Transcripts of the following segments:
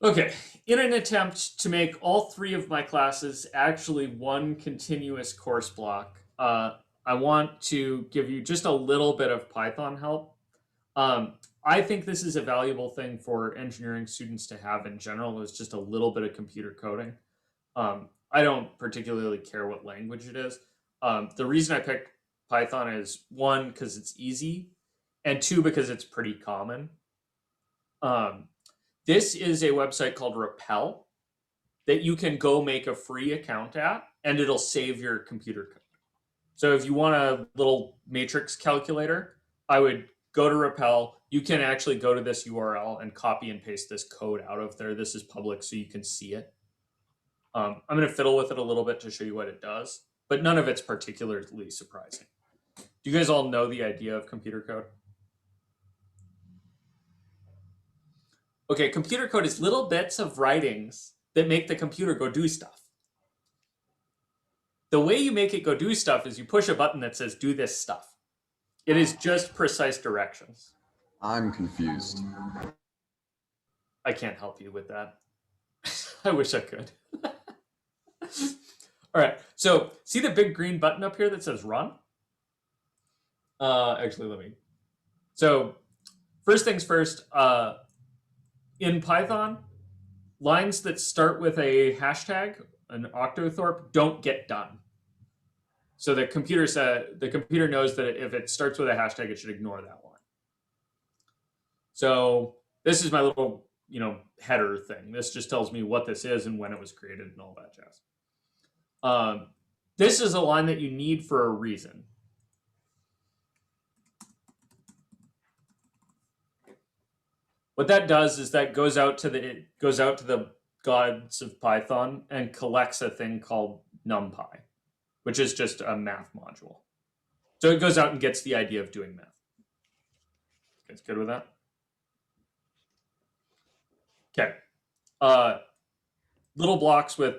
Okay, in an attempt to make all three of my classes actually one continuous course block, I want to give you just a little bit of Python help. I think this is a valuable thing for engineering students to have in general, is just a little bit of computer coding. I don't particularly care what language it is. The reason I picked Python is one, because it's easy, and two, because it's pretty common. This is a website called repl that you can go make a free account at, and it'll save your computer code. So if you want a little matrix calculator, I would go to repl. You can actually go to this URL and copy and paste this code out of there. This is public, so you can see it. I'm going to fiddle with it a little bit to show you what it does, but none of it's particularly surprising. Do you guys all know the idea of computer code? Okay, computer code is little bits of writings that make the computer go do stuff. The way you make it go do stuff is you push a button that says do this stuff. It is just precise directions. I'm confused. I can't help you with that. I wish I could. All right, so see the big green button up here that says run? Actually, let me. So first things first, in Python, lines that start with a hashtag, an octothorpe, don't get done. So the computer knows that if it starts with a hashtag, it should ignore that line. So this is my little, header thing. This just tells me what this is and when it was created and all that jazz. This is a line that you need for a reason. What that does is that goes out to the gods of Python and collects a thing called NumPy, which is just a math module. So it goes out and gets the idea of doing math. You guys good with that? Okay. Little blocks with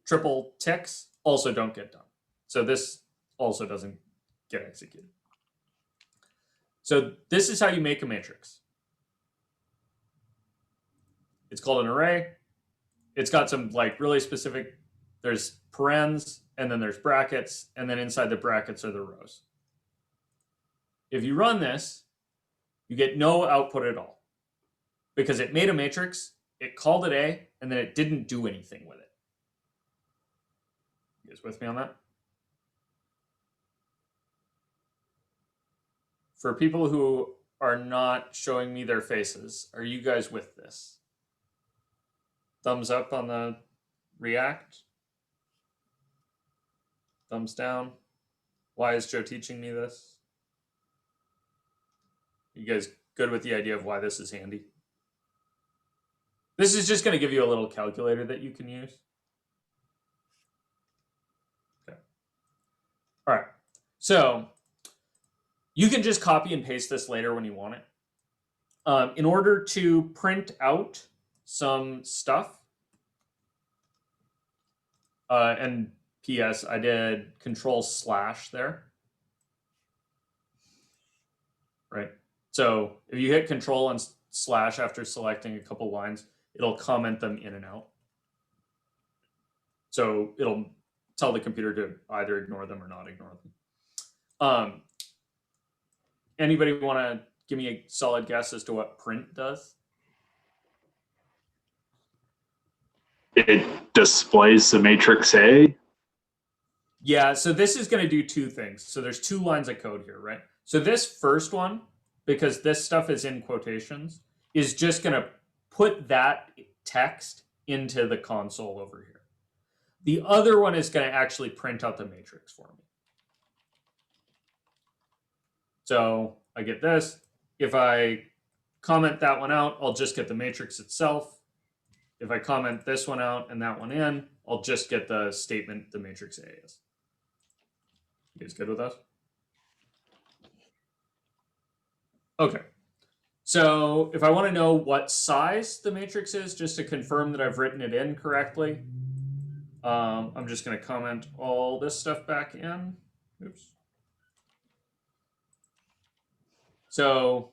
triple ticks also don't get done. So this also doesn't get executed. So this is how you make a matrix. It's called an array. It's got some really specific, there's parens, and then there's brackets, and then inside the brackets are the rows. If you run this, you get no output at all, because it made a matrix, it called it A, and then it didn't do anything with it. You guys with me on that? For people who are not showing me their faces, are you guys with this? Thumbs up on the React. Thumbs down. Why is Joe teaching me this? You guys good with the idea of why this is handy? This is just going to give you a little calculator that you can use. Okay. All right. So you can just copy and paste this later when you want it. In order to print out some stuff, and PS, I did Control/ there, right? So if you hit Control and / after selecting a couple lines, it'll comment them in and out. So it'll tell the computer to either ignore them or not ignore them. Anybody want to give me a solid guess as to what print does? It displays the matrix A. Yeah, so this is going to do two things. So there's two lines of code here, right? So this first one, because this stuff is in quotations, is just going to put that text into the console over here. The other one is going to actually print out the matrix for me. So I get this. If I comment that one out, I'll just get the matrix itself. If I comment this one out and that one in, I'll just get the statement the matrix A is. You guys good with that? Okay. So if I want to know what size the matrix is, just to confirm that I've written it in correctly, I'm just going to comment all this stuff back in. Oops. So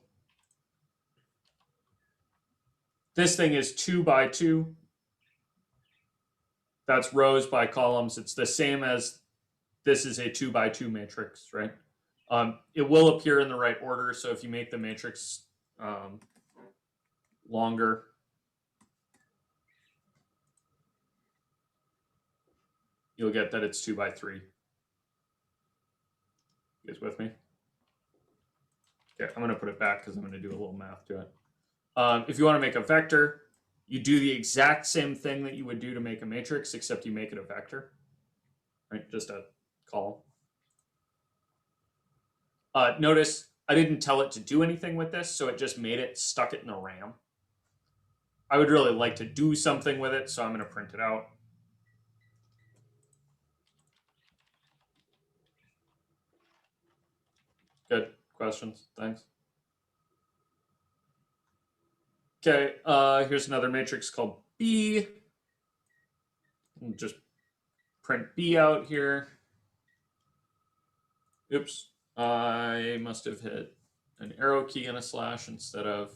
this thing is 2 by 2. That's rows by columns. It's the same as this is a 2 by 2 matrix, right? It will appear in the right order. So if you make the matrix longer, you'll get that it's 2 by 3. You guys with me? Okay, I'm going to put it back because I'm going to do a little math to it. If you want to make a vector, you do the exact same thing that you would do to make a matrix, except you make it a vector, right? Just a column. Notice I didn't tell it to do anything with this, so it just made it, stuck it in the RAM. I would really like to do something with it, so I'm going to print it out. Good questions. Thanks. Okay, here's another matrix called B. I'll just print B out here. Oops, I must have hit an arrow key and a slash instead of.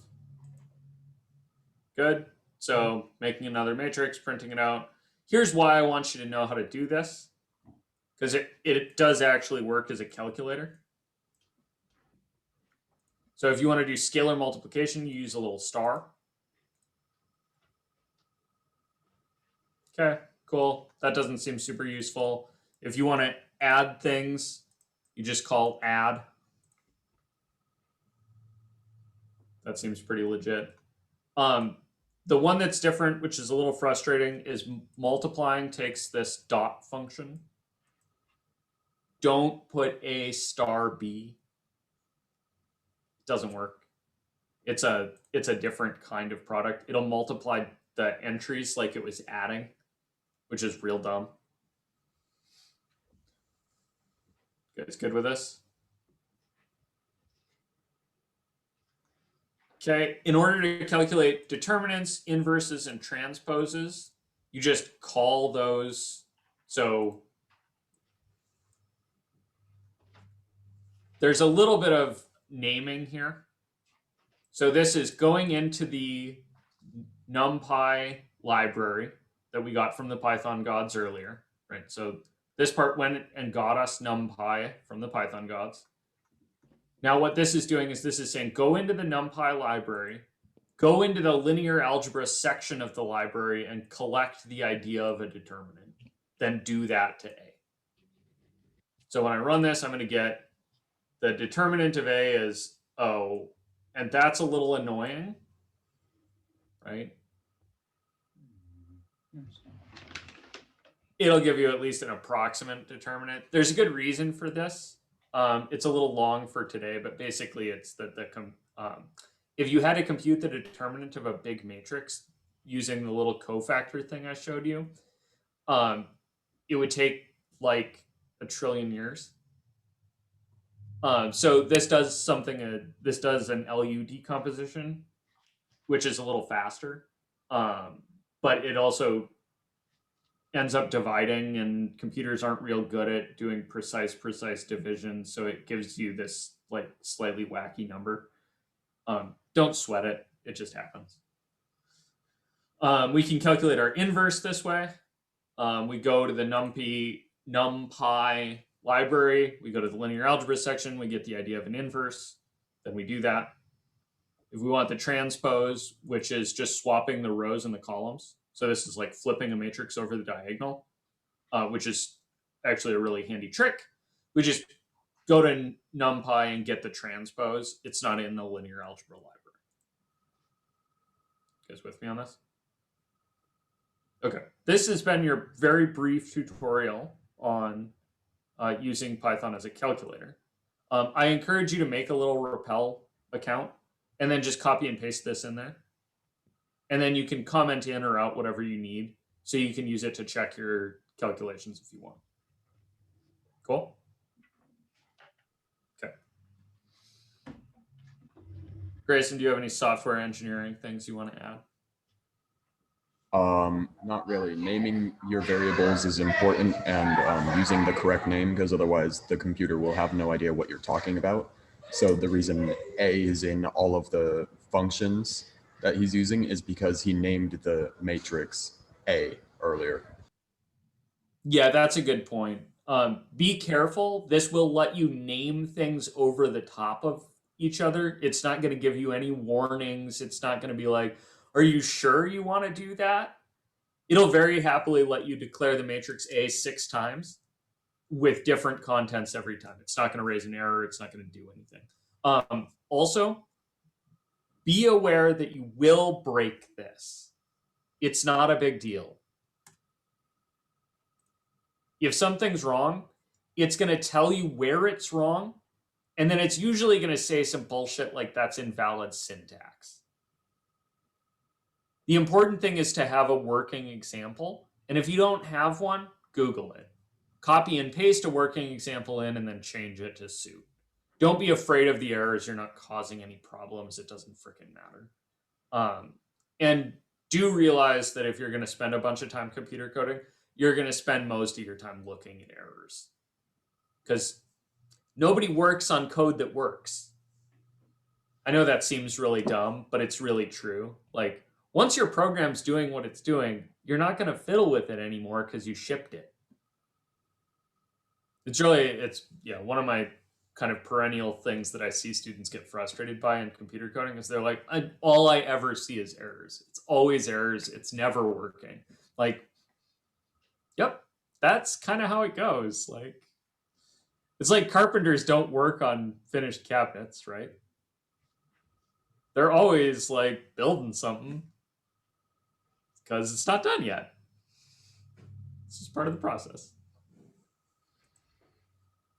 Good. So making another matrix, printing it out. Here's why I want you to know how to do this, because it does actually work as a calculator. So if you want to do scalar multiplication, you use a little star. Okay, cool. That doesn't seem super useful. If you want to add things, you just call add. That seems pretty legit. The one that's different, which is a little frustrating, is multiplying takes this dot function. Don't put A star B. It doesn't work. It's a different kind of product. It'll multiply the entries like it was adding, which is real dumb. You guys good with this? Okay, in order to calculate determinants, inverses, and transposes, you just call those. So there's a little bit of naming here. So this is going into the NumPy library that we got from the Python gods earlier, right? So this part went and got us NumPy from the Python gods. Now what this is doing is this is saying go into the NumPy library, go into the linear algebra section of the library and collect the idea of a determinant. Then do that to A. So when I run this, I'm going to get the determinant of A is O, and that's a little annoying, right? It'll give you at least an approximate determinant. There's a good reason for this. It's a little long for today, but basically it's that if you had to compute the determinant of a big matrix using the little cofactor thing I showed you, it would take like 1 trillion years. So this does something. This does an LU decomposition, which is a little faster, but it also ends up dividing, and computers aren't real good at doing precise division, so it gives you this like slightly wacky number. Don't sweat it, it just happens. We can calculate our inverse this way. We go to the NumPy library, we go to the linear algebra section, we get the idea of an inverse, then we do that. If we want the transpose, which is just swapping the rows and the columns, so this is like flipping a matrix over the diagonal, which is actually a really handy trick. We just go to NumPy and get the transpose. It's not in the linear algebra library. You guys with me on this? Okay, this has been your very brief tutorial on using Python as a calculator. I encourage you to make a little repl account and then just copy and paste this in there. And then you can comment in or out whatever you need, so you can use it to check your calculations if you want. Cool? Okay. Grayson, do you have any software engineering things you want to add? Not really. Naming your variables is important, and using the correct name, because otherwise the computer will have no idea what you're talking about. So the reason A is in all of the functions that he's using is because he named the matrix A earlier. Yeah, that's a good point. Be careful. This will let you name things over the top of each other. It's not going to give you any warnings. It's not going to be like, are you sure you want to do that? It'll very happily let you declare the matrix A 6 times with different contents every time. It's not going to raise an error. It's not going to do anything. Also, be aware that you will break this. It's not a big deal. If something's wrong, it's going to tell you where it's wrong, and then it's usually going to say some bullshit like that's invalid syntax. The important thing is to have a working example, and if you don't have one, Google it. Copy and paste a working example in and then change it to suit. Don't be afraid of the errors. You're not causing any problems. It doesn't freaking matter. And do realize that if you're going to spend a bunch of time computer coding, you're going to spend most of your time looking at errors. Because nobody works on code that works. I know that seems really dumb, but it's really true. Like, once your program's doing what it's doing, you're not going to fiddle with it anymore because you shipped it. It's one of my kind of perennial things that I see students get frustrated by in computer coding is they're like, all I ever see is errors. It's always errors. It's never working. Like, yep, that's kind of how it goes. Like, it's like carpenters don't work on finished cabinets, right? They're always like building something because it's not done yet. This is part of the process.